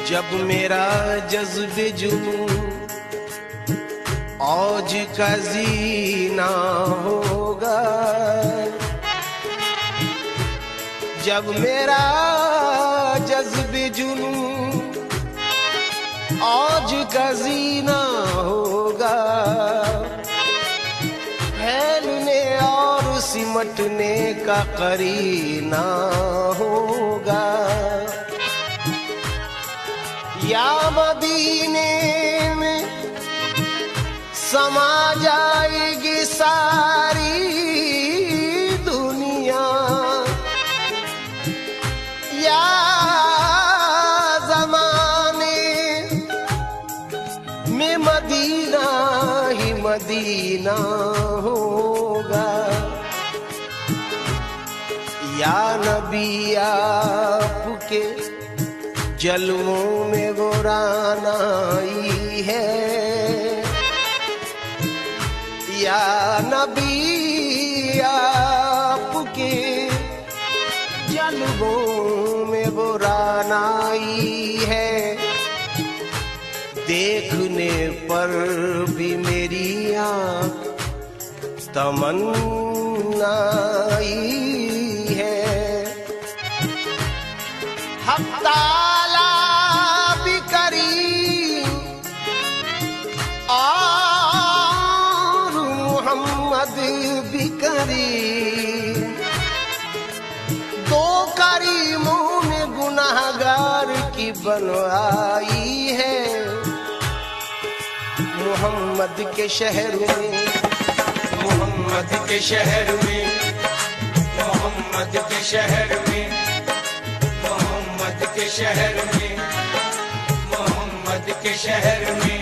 जब मेरा जज्बे जुनून औज का जीना होगा, जब मेरा जज्बे जुनून औज का जीना होगा, फैलने और सिमटने का करीना होगा। या मदीने में समा जाएगी सारी दुनिया, या ज़माने में मदीना ही मदीना होगा। या नबी आपके जलवों में वो रानाई है, या नबी आपके जलवों में वो रानाई है। देखने पर भी मेरी आँख तमन्नाई है। हक ताला भी करीम और मोहम्मद भी करीम, दो करीमों ने गुनाहगार की बनवाई है। मोहम्मद के शहर में, मोहम्मद के शहर में, मोहम्मद के शहर में, मोहम्मद के शहर में, मोहम्मद के शहर में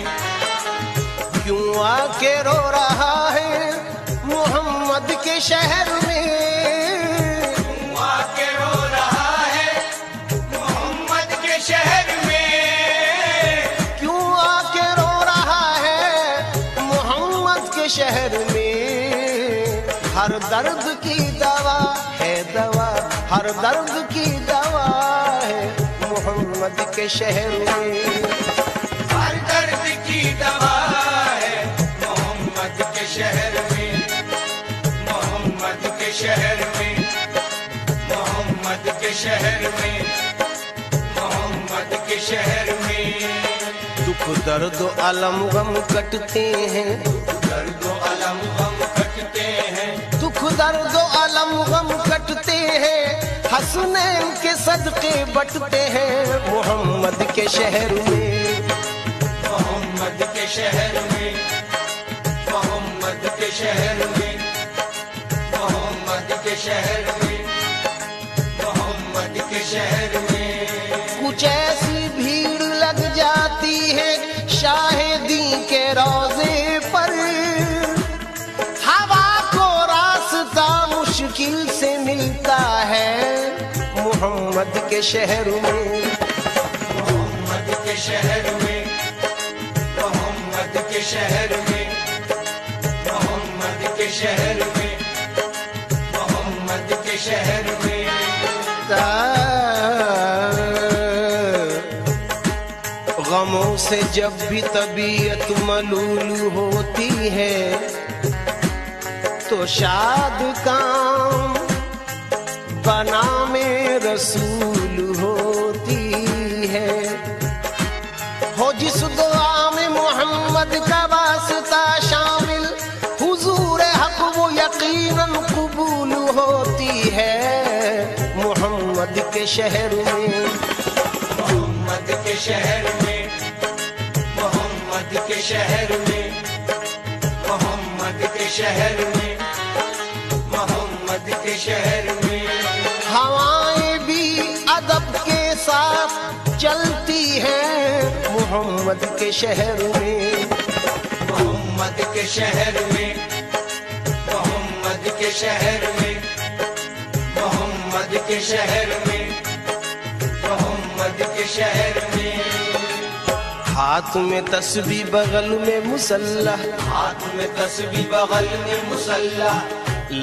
क्यों आके रो रहा है मोहम्मद के शहर में, क्यों आके रो रहा है मोहम्मद के शहर में, क्यों आके रो रहा है मोहम्मद के शहर में। हर दर्द की दवा है दवा, हर दर्द की दवा है मोहम्मद के शहर में। हर दर्द की दवा है मोहम्मद के शहर में, मोहम्मद के शहर में, मोहम्मद के शहर में, मोहम्मद के शहर में दुख दर्द अलम गम कटते हैं, दर्द अलम गम कटते हैं, दुख दर्द अलम गम कटते हैं, हसनैन के सदके बटते हैं मोहम्मद के शहर में। मोहम्मद के शहर में, मोहम्मद के शहर में, मोहम्मद के शहर में, मोहम्मद के शहर में कुछ ऐसी भीड़ लग जाती है शाहिदी के रोजे पर, हवा को रास्ता मुश्किल से मिलता है मोहम्मद के शहर में। मोहम्मद के शहर में, मोहम्मद के शहर में, मोहम्मद के शहर में, मोहम्मद के शहर में गमों से जब भी तबीयत मलूल होती है तो शाद काम बना में रसूल होती है। हो जिस दुआ में मोहम्मद का वास्ता शामिल, हुजूर हक वो यकीनन कबूल होती है मोहम्मद के शहर में। मोहम्मद के शहर में, मोहम्मद के शहर में, मोहम्मद के शहर में, मोहम्मद के शहर में चलती हैं मोहम्मद के शहर में, मोहम्मद के शहर में, मोहम्मद के शहर में, मोहम्मद के शहर में, मोहम्मद के शहर में। हाथ में तस्बीह बगल में मुसल्ला, हाथ में तस्बीह बगल में मुसल्ला,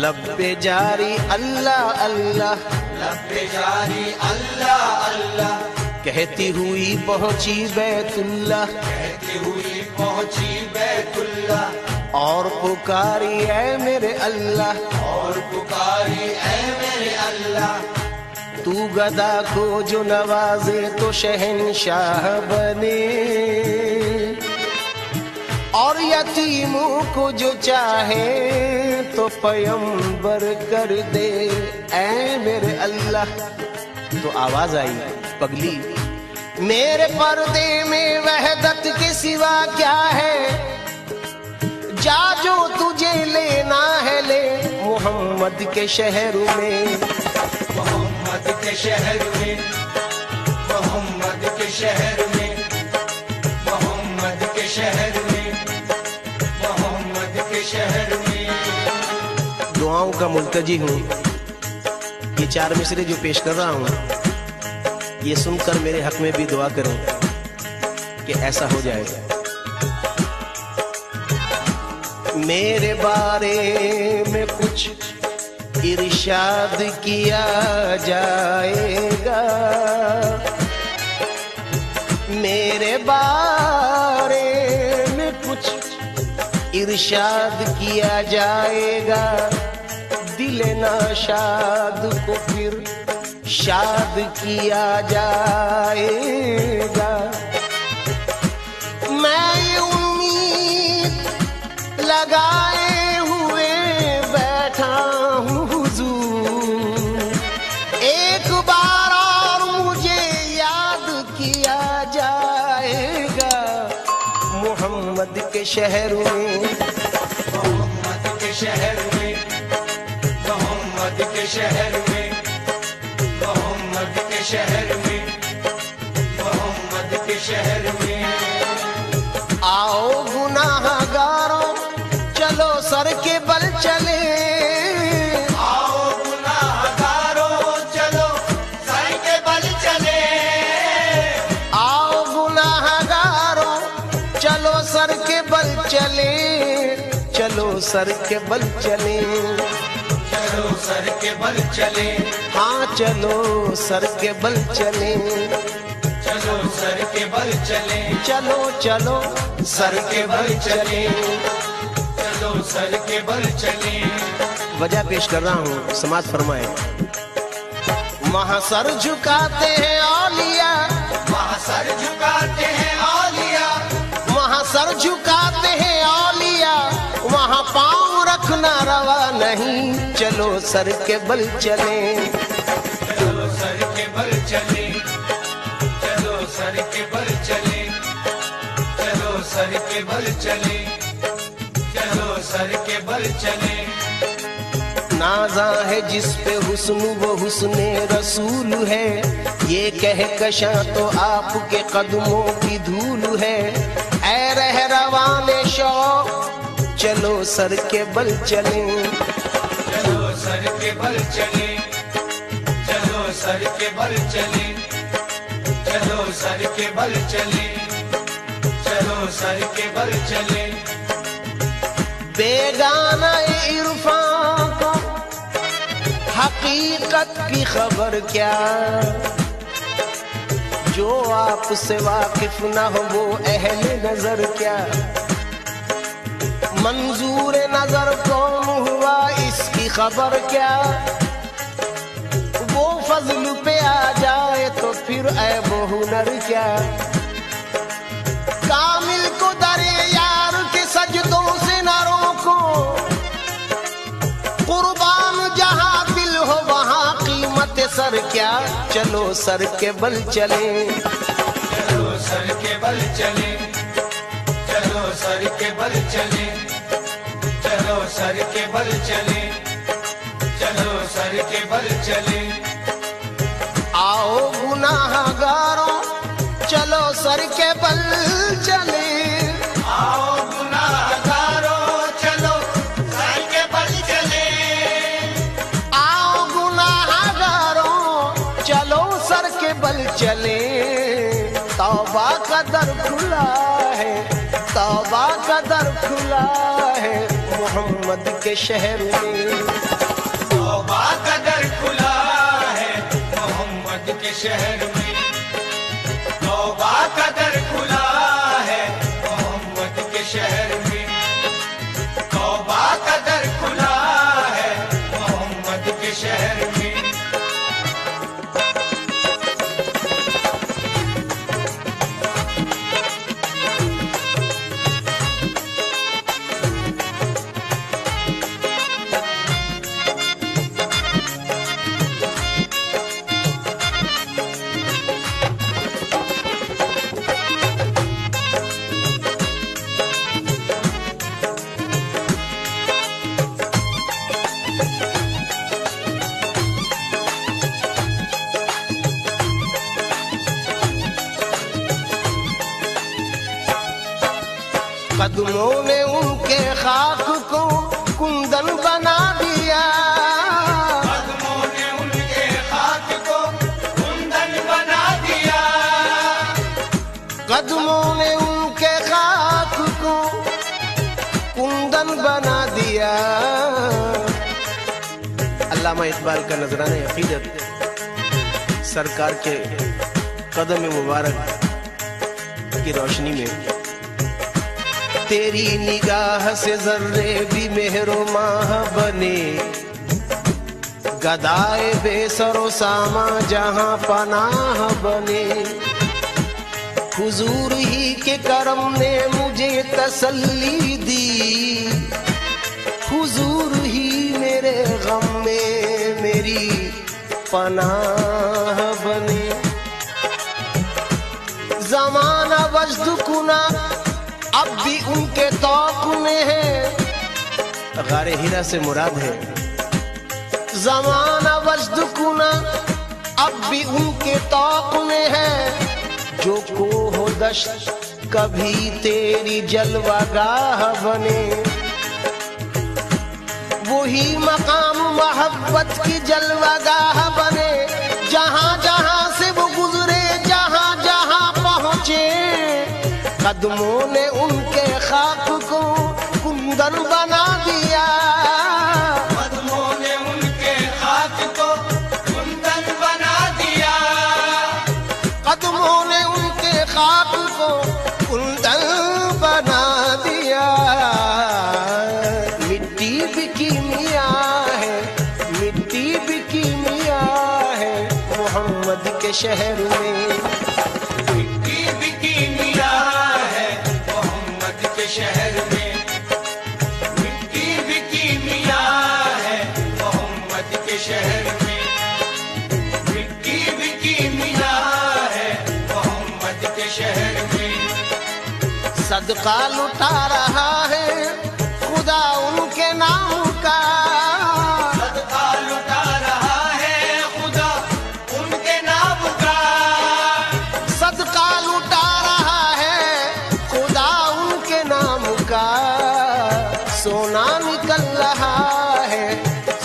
लब पे जारी अल्लाह अल्लाह, लब पे जारी अल्लाह अल्लाह, कहती हुई पहुंची बैतुल्लाह, कहती हुई पहुंची बैतुल्लाह, और पुकारी ऐ मेरे अल्लाह, और पुकारी ऐ मेरे अल्लाह। तू गदा को जो नवाजे तो शहंशाह बने, और यतीमों को जो चाहे तो पैगंबर कर दे ऐ मेरे अल्लाह। तो आवाज आई, पगली मेरे पर्दे में वहदत के सिवा क्या है, जा जो तुझे लेना है ले मोहम्मद के शहर में, मोहम्मद के शहर में, मोहम्मद के शहर में, मोहम्मद के शहर में, मोहम्मद के शहर में। दुआओं का मुल्तजी हूँ, ये 4 मिसरे जो पेश कर रहा हूँ ये सुनकर मेरे हक में भी दुआ करें कि ऐसा हो जाए। मेरे बारे में कुछ इरशाद किया जाएगा, मेरे बारे में कुछ इरशाद किया जाएगा, दिल नाशाद को फिर शाद किया जाएगा। मैं ये उम्मीद लगाए हुए बैठा हूँ हुजूर, एक बार और मुझे याद किया जाएगा मोहम्मद के शहर में, मोहम्मद के शहर में, मोहम्मद के शहर में, मोहम्मद के शहर में, मोहम्मद के शहर में। आओ गुनाहगारों चलो सर के बल चले, आओ गुनाहगारों चलो सर के बल चले, आओ गुनाहगारों चलो सर के बल चले, चलो सर के बल चले, चलो सर के बल चले, हाँ चलो सर के बल चले, चलो सर के बल चले, चलो चलो सर के बल चले। चलो सर के बल चले। वजह पेश कर रहा हूँ, समाज फरमाए। वहाँ सर झुकाते हैं औलिया, वहाँ सर झुकाते हैं औलिया, वहाँ सर झुकाते हैं औलिया, वहाँ पाँव रखना रवा नहीं, चलो सर के बल चले, चलो सर के बल चले, चलो सर के बल चले, चलो सर के बल चले, चलो सर के बल चले। नाजा है जिस पे हुस्न वो हुस्ने रसूल है, ये कह कशा तो आपके कदमों की धूल है, ऐ रह रवाने शौक चलो सर के बल चले, चलो सर के बल चले, चलो सर के बल चले, चलो सर के बल चले, चलो सर के बल चले। बेगाना इरफान को हकीकत की खबर क्या, जो आपसे वाकिफ ना हो वो अहले नजर क्या, मंजूर नजर कौन हुआ इसकी खबर क्या, वो फजल पे आ जाए तो फिर ऐब हुनर क्या, कामिल को दरे यार के सजदों से न रोको, कुर्बान जहां दिल हो वहां कीमत सर क्या, चलो सर के बल चले, चलो सर के बल चले, चलो सर के बल चले, चलो सर के बल चले, चलो सर के बल चले। आओ गुनाहगारों सर के बल चले, आओ गुनाहगारों चलो सर के बल चले, आओ गुनाहगारों चलो सर के बल चले। तौबा का दर खुला है, तौबा का दर खुला है मोहम्मद के शहर में। तौबा का दर खुला है मोहम्मद के शहर में, तौबा का दर खुला है मोहम्मद के शहर में, तौबा का दर खुला है मोहम्मद के शहर में। कदमों ने उनके खाक को कुंदन बना दिया, कदमों ने उनके खाक को कुंदन बना दिया, कदमों ने उनके खाक को कुंदन बना दिया। अल्लामा इकबाल का नजराना अकीदत सरकार के कदम मुबारक की रोशनी में, तेरी निगाह से जर्रे भी मेहरो माह बने, गदाए बेसरो सामा जहां पनाह बने। हुजूर ही के करम ने मुझे तसल्ली दी, हुजूर ही मेरे गम में मेरी पनाह बने। जमाना वजद कुना अब भी उनके तौक में है, गारे हीरा से मुराद है। जमाना वजद कुना अब भी उनके तौक में है, जो को हो दश्त कभी तेरी जलवागाह बने। वही मकाम मोहब्बत की जलवागाह बने, जहां जहां से वो गुजरे जहां जहां पहुंचे। कदमों ने उनके खाक को कुंदन बना दिया, कदमों ने उनके खाक को कुंदन बना दिया, कदमों ने उनके खाक को कुंदन बना दिया। मिट्टी भी कीमिया है, मिट्टी भी कीमिया है मोहम्मद के शहर में। मिट्टी भी कीमिया है मोहम्मद के शहर में, मिट्टी भी कीमिया है मोहम्मद के शहर में, मिट्टी भी कीमिया है मोहम्मद के शहर में। सदका लुटा रहा है खुदा उनके नाम का, सदका लुटा रहा है खुदा उनके नाम का, सदका लुटा रहा है खुदा उनके नाम का। सोना निकल रहा है,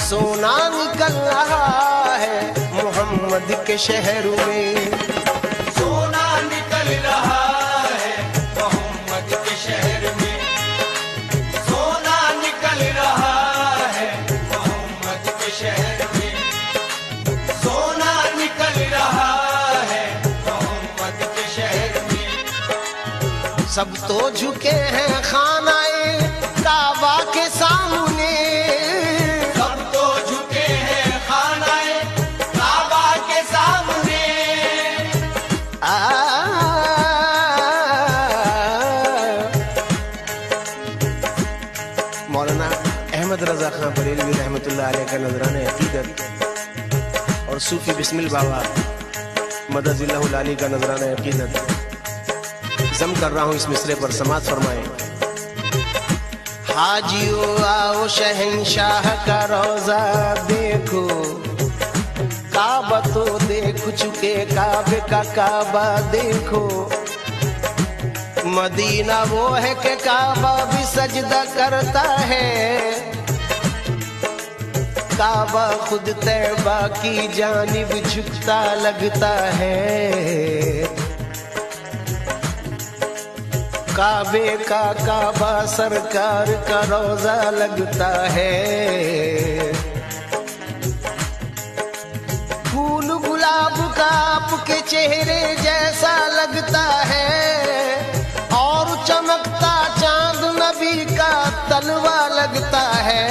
सोना निकल रहा है मोहम्मद के शहर में। सोना निकल रहा है मोहम्मद के शहर में, सोना निकल रहा है मोहम्मद के शहर में, सोना निकल रहा है मोहम्मद के शहर में। सब तो झुके हैं खानाए काबा के सामने, सब तो झुके हैं खानाए काबा के सामने। मौलाना अहमद रजा खां बरेलवी रहमतुल्लाह अलैह का नजराना अकीदत और सूफी बिस्मिल बाबा मदजिल्लाहुल आली का नजराना अकीदत जम कर रहा हूँ इस मिसरे पर, समाज फरमाए। हाजियो आओ शहंशाह का रोजा देखो, काबा तो देख चुके काबे का काबा देखो। मदीना वो है कि काबा भी सजदा करता है, काबा खुद तैबा की जानिब झुकता लगता है। काबे का काबा सरकार का रोजा लगता है। फूल गुलाब का आपके चेहरे जैसा लगता है, और चमकता चांद नबी का तलवा लगता है।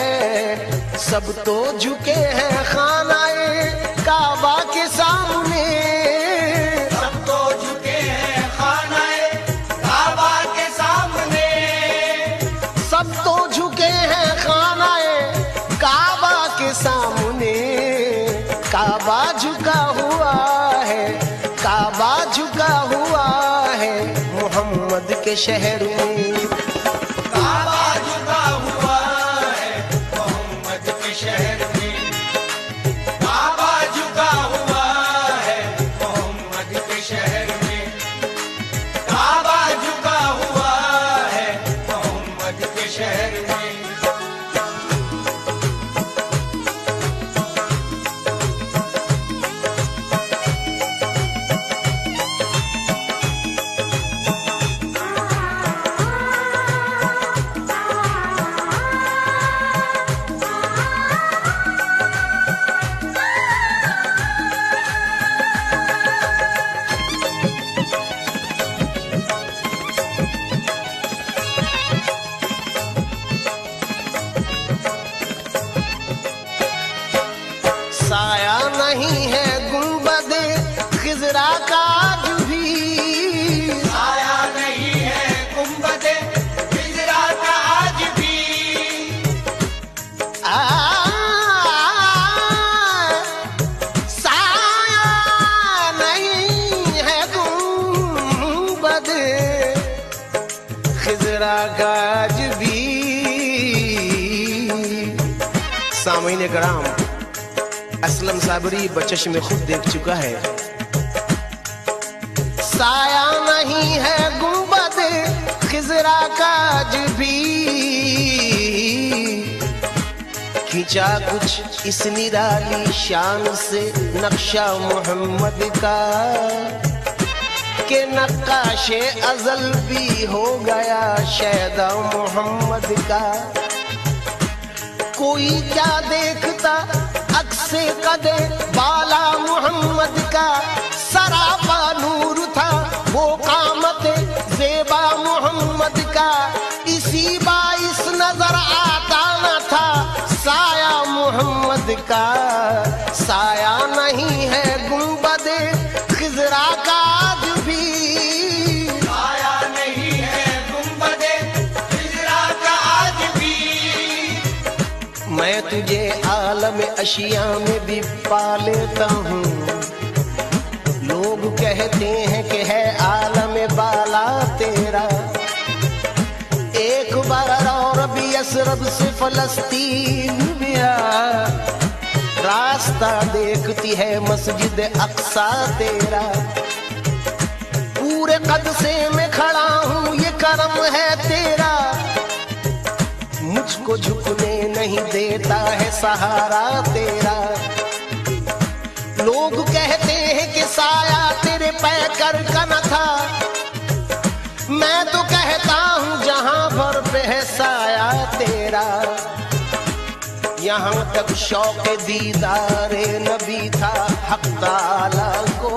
सब तो झुके हैं खानाए काबा के सामने, सब तो झुके हैं खानाए काबा के सामने, सब तो झुके हैं खानाए काबा के सामने। काबा झुका हुआ है, काबा झुका हुआ है मोहम्मद के शहर में। काबा झुका हुआ है मोहम्मद के शहर में, काबा झुका हुआ है मोहम्मद के शहर में, काबा झुका हुआ है मोहम्मद के शहर में। साया नहीं है गुंबदे खिजरा का आज भी, साया नहीं है गुंबदे हिजरा का आज भी, साया नहीं है गुंबदे खिजरा का आज भी। सामईन कराम, असलम साबरी बचश में खुद देख चुका है। साया नहीं है गुंबद खिजरा का आज भी, खींचा कुछ इस निराली शान से नक्शा मोहम्मद का, के नक्काशे अजल भी हो गया शैदा मोहम्मद का। कोई क्या देखता अक्से कदे बाला मोहम्मद का, सरापा नूर था वो कामत ज़ेबा मोहम्मद का। इसी बाइस नजर आता न था साया मोहम्मद का। साया नहीं है गुंबदे खिजरा का आज भी, साया नहीं है गुंबदे हिजरा का आज भी। मैं तुझे आलम अशिया में भी पा लेता हूँ, लोग कहते हैं कि है आलम बाला तेरा। एक बार और भी यसरब से फलस्तीन में आ, रास्ता देखती है मस्जिद अक्सा तेरा। पूरे कद से मैं खड़ा हूँ ये करम है तेरा, मुझको झुकने नहीं देता है सहारा तेरा। लोग कहते हैं कि साया तेरे पैकर का न था, मैं तो कहता हूँ जहां भर पे है साया तेरा। यहाँ तक शौक दीदारे नबी था हक ताला को,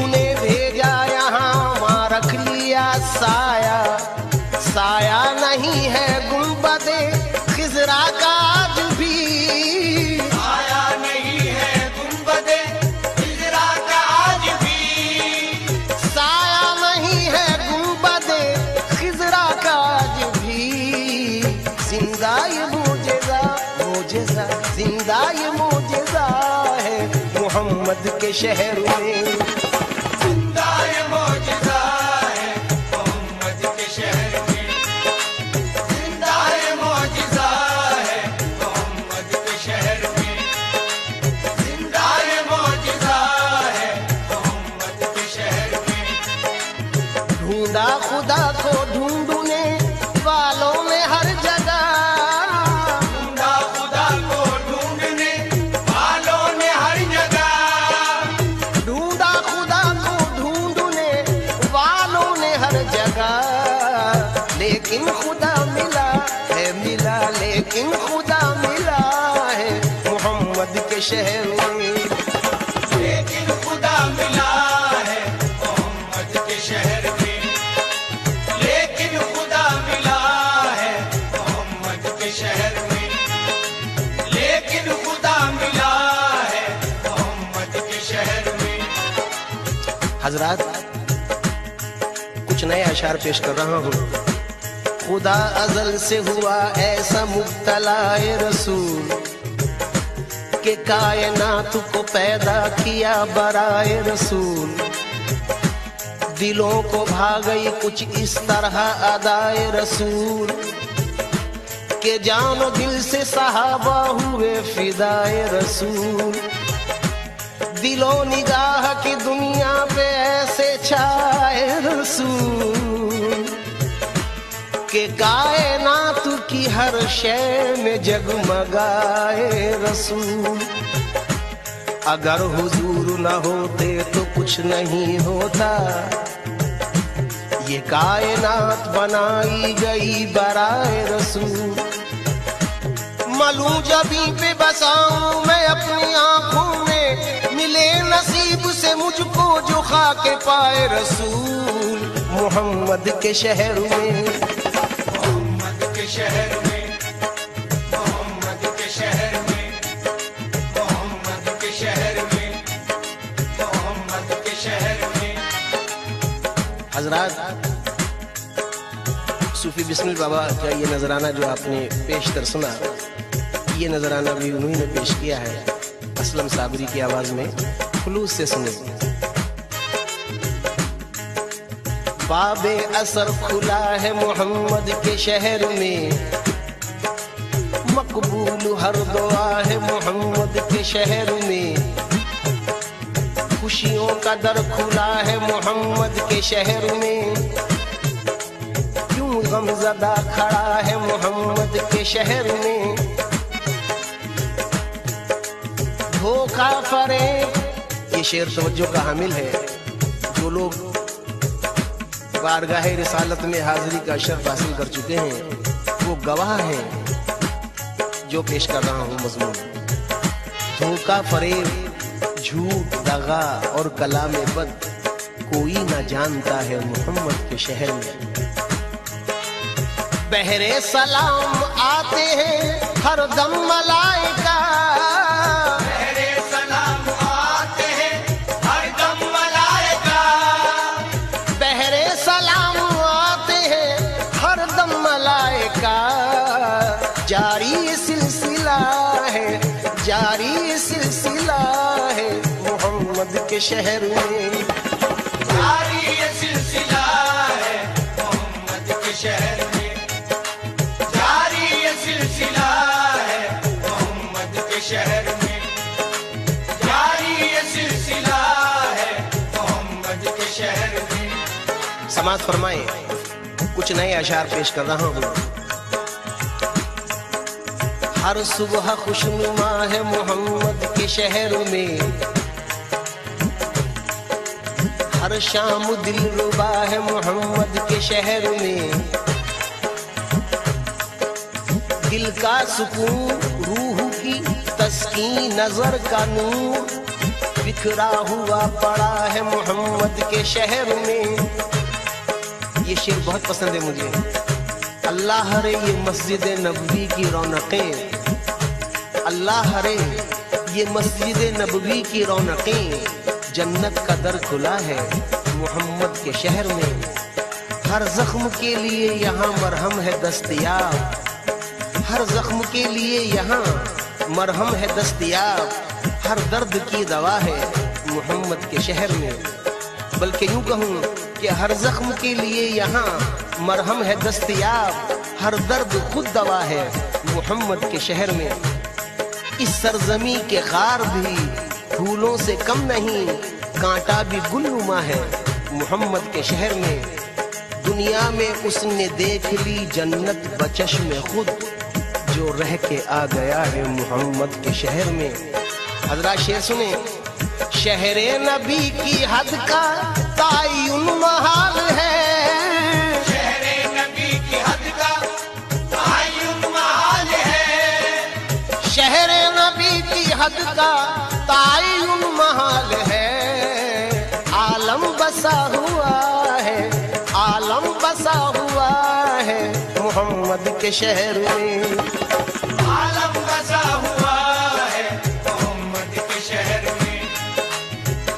उन्हें भेजा यहाँ वहाँ रख लिया साया। साया नहीं है गुंबदे खिजरा का आज भी, साया नहीं है गुंबदे हिजरा का आज भी। साया नहीं है गुंबदे खिजरा का आज भी। जिंदा ये मोजेज़ा मोजेज़ा, जिंदा ये मोजेज़ा है मोहम्मद के शहर में। जिंदा ये मौजज़ा है मोहम्मद के शहर में, जिंदा ये मौजज़ा है मोहम्मद के शहर में, जिंदा ये मौजज़ा है मोहम्मद के शहर में। ढूंढा खुदा को ढूंढने वालों ने हर जगह, ढूंढा खुदा को ढूंढने वालों ने हर जगह, ढूंढा खुदा को ढूंढने वालों ने हर जगह, लेकिन खुदा मिला है, मिला लेकिन खुदा मिला है मोहम्मद के शहर में, लेकिन खुदा मिला है मोहम्मद के शहर में, लेकिन खुदा मिला है मोहम्मद के शहर में, लेकिन खुदा मिला है मोहम्मद के शहर में। हजरात कुछ नए अशार पेश कर रहा हूँ। खुदा अजल से हुआ ऐसा मुब्तलाए रसूल के कायनात को पैदा किया बराए रसूल, दिलों को भा गई कुछ इस तरह अदाए रसूल के जानो दिल से सहाबा हुए फिदाए रसूल, दिलो निगाह की दुनिया पे ऐसे छाए रसूल के कायनात की हर शय में जगमगाए रसूल। अगर हुजूर न होते तो कुछ नहीं होता, ये कायनात बनाई गई बराए रसूल। मलूं जबी पे बसाऊं मैं अपनी आंखों में, मिले नसीब से मुझको जो खाके पाए रसूल मोहम्मद के शहर में, मोहम्मद के शहर में, मोहम्मद के शहर में, मोहम्मद के शहर में, मोहम्मद के शहर में। हजरात सूफी बिस्मिल बाबा का ये नजराना जो आपने पेशतर सुना, ये नजराना भी उन्हीं ने पेश किया है असलम साबरी की आवाज में। खुलूस से सुने। बाबे असर खुला है मोहम्मद के शहर में, मकबूल हर दुआ है मोहम्मद के शहर में, खुशियों का दर खुला है मोहम्मद के शहर में, क्यों गमज़दा खड़ा है मोहम्मद के शहर में, धोखा फरेब। ये शेर तवज्जो का हामिल है। जो लोग बारगाह रिसालत में हाजिरी का शर्फ हासिल कर चुके हैं वो गवाह हैं जो पेश कर रहा हूँ मजमून। धोखा फरेब झूठ दगा और कलाम बद कोई ना जानता है मोहम्मद के शहर में। बहरे सलाम आते हैं हर दम मलाइका, बहरे सलाम आते हैं हर दम मलाइका, बहरे सलाम आते हैं हर दम मलाइका, जारी ये सिलसिला है, जारी ये सिलसिला है मोहम्मद के शहर में, जारी ये सिलसिला है मोहम्मद के शहर में, जारी ये सिलसिला है मोहम्मद के शहर में, जारी ये सिलसिला है मोहम्मद के शहर में। समाज फरमाए। कुछ नए अशार पेश कर रहा हूँ। हर सुबह खुशनुमा है मोहम्मद के शहर में, हर शाम दिलरुबा है मोहम्मद के शहर में, दिल का सुकून रूह की तस्कीन नजर का नूर बिखरा हुआ पड़ा है मोहम्मद के शहर में। ये शेर बहुत पसंद है मुझे। अल्लाह रे ये मस्जिद नबवी की रौनकें, अल्लाह रे ये मस्जिद नबवी की रौनकें, जन्नत का दर खुला है मोहम्मद के शहर में। हर जख्म के लिए यहाँ मरहम है दस्तयाब, हर जख्म के लिए यहाँ मरहम है दस्तयाब, हर दर्द की दवा है मोहम्मद के शहर में। बल्कि यूं कहूँ कि हर जख्म के लिए यहाँ मरहम है दस्तयाब, हर दर्द खुद दवा है मोहम्मद के शहर में। इस सरजमी के खार भी फूलों से कम नहीं, कांटा भी गुलनुमा है मोहम्मद के शहर में। दुनिया में उसने देख ली जन्नत बचश्म खुद, जो रह के आ गया है मोहम्मद के शहर में। हजरात शेर सुने, शहरे नबी की हद का तायुन महाल है, शहरे नबी की हद का तायुन महाल है, शहरे नबी की हद का तायुन महाल है। आलम बसा हुआ है, आलम बसा हुआ है मोहम्मद के शहर में। आलम बसा हुआ है मोहम्मद के शहर में,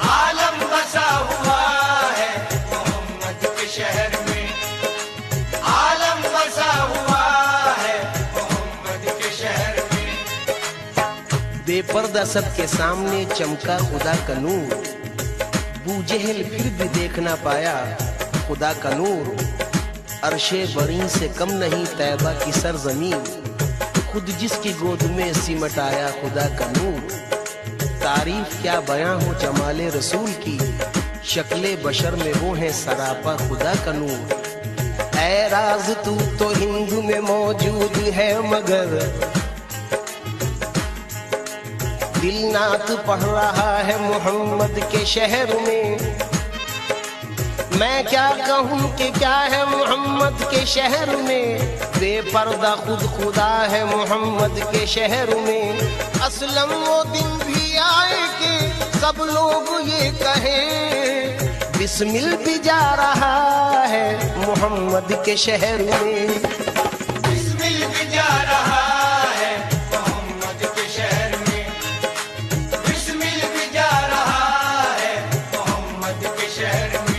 आलम बसा हुआ है मोहम्मद के शहर में, आलम बसा हुआ है मोहम्मद के शहर में। बेपर्दा सबके सामने चमका खुदा का नूर, बूजहल फिर भी देख ना पाया खुदा का नूर। अर्शे बरी से कम नहीं तैबा की सरजमीन, खुद जिसकी गोद में सिमट आया खुदा का नूर। तारीफ क्या बयां हो जमाले रसूल की, शक्ले बशर में वो है सरापा खुदा का नूर। ऐ राज तू तो हिंदू में मौजूद है मगर दिल नात पढ़ रहा है मोहम्मद के शहर में। मैं क्या कहूँ कि क्या है मोहम्मद के शहर में, बेपर्दा खुद खुदा है मोहम्मद के शहर में। असलम वो दिन भी आए कि सब लोग ये कहें बिस्मिल भी जा रहा है मोहम्मद के शहर में। बिस्मिल भी जा रहा है मोहम्मद के शहर में, बिस्मिल भी जा रहा है मोहम्मद के शहर में,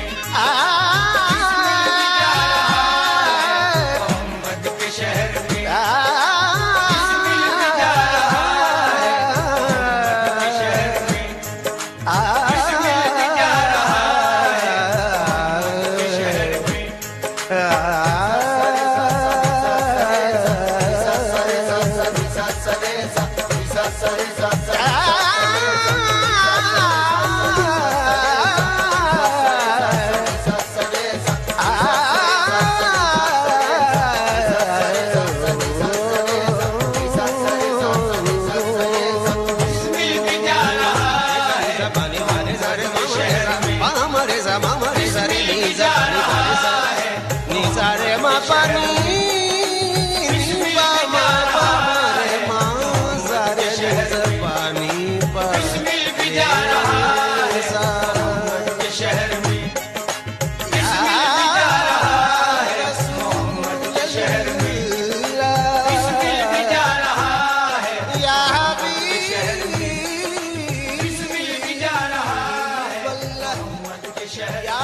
या